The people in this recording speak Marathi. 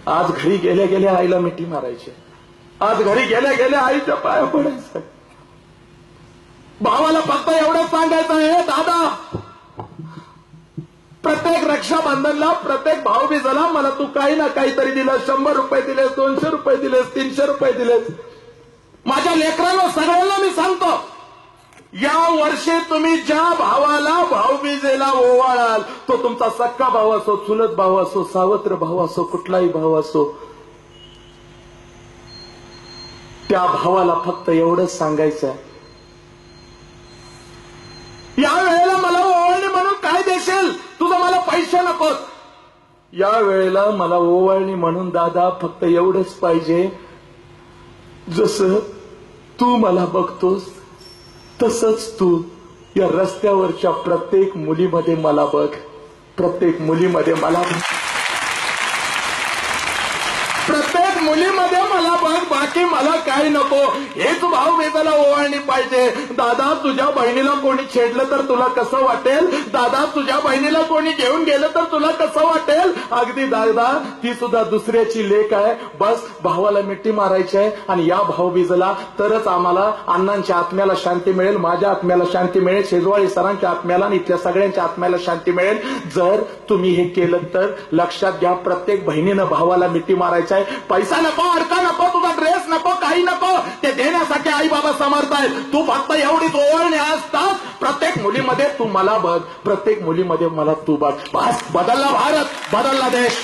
आज घरी गेल्या गेल्या आईला मिठी मारायची, आज घरी गेल्या गेल्या आईच्या पाया पडायचं. भावाला फक्त एवढंच सांगायचं आहे, दादा प्रत्येक रक्षाबंधनला, प्रत्येक भाऊबीजेला मला तू काही ना काहीतरी दिलं. 100 रुपये दिलेस, 200 रुपये दिलेस, 300 रुपये दिलेस. माझ्या लेकरांना सगळ्यांना मी सांगतो, या वर्षी तुम्ही ज्या भावाला भाऊबीजेला ओवाळाल, तो तुमचा सक्का भाऊ असो, चुलत भाऊ असो, सावत्र भाऊ असो, कुठलाही भाऊ असो, त्या भावाला फक्त एवढंच सांगायचं आहे, या वेळेला मला ओवाळणी म्हणून काय देशील? तुझं मला पैसे नकोत. या वेळेला मला ओवाळणी म्हणून दादा फक्त एवढंच पाहिजे, जसं तू मला बघतोस तसंच तू या रस्त्यावरच्या प्रत्येक मुलीमध्ये मला बघ, प्रत्येक मुलीमध्ये मला बघ, प्रत्येक मुलीमध्ये मला बघ. बाकी मला काही नको. हेच भाऊबीजेला ओवाळणी पाहिजे. दादा तुझ्या बहिणीला कोणी छेडलं तर तुला कसं वाटेल? दादा तुझ्या बहिणीला कोणी घेऊन गेलं तर तुला कसं वाटेल? अगदी दादा ती सुद्धा दुसऱ्याची लेक आहे. बस भावाला मिठी मारायची आहे आणि या भाऊबीजेला तरच आम्हाला अण्णांच्या आत्म्याला शांती मिळेल, माझ्या आत्म्याला शांती मिळेल, शेजवाळी सरांच्या आत्म्याला आणि इथल्या सगळ्यांच्या आत्म्याला शांती मिळेल. जर तुम्ही हे केलं तर लक्षात घ्या, प्रत्येक बहिणीनं भावाला मिठी मारायचं आहे. पैसा नको, अडका नको, तुझा ड्रेस नको, काही नको. ते देण्यासाठी आई बाबा समर्थ आहेत. तू फक्त एवढीच ओवाळणी असतात. प्रत्येक मुलीमध्ये तू मला बघ, प्रत्येक मुलीमध्ये मला तू बघ. बस बदलला भारत, बदलला देश.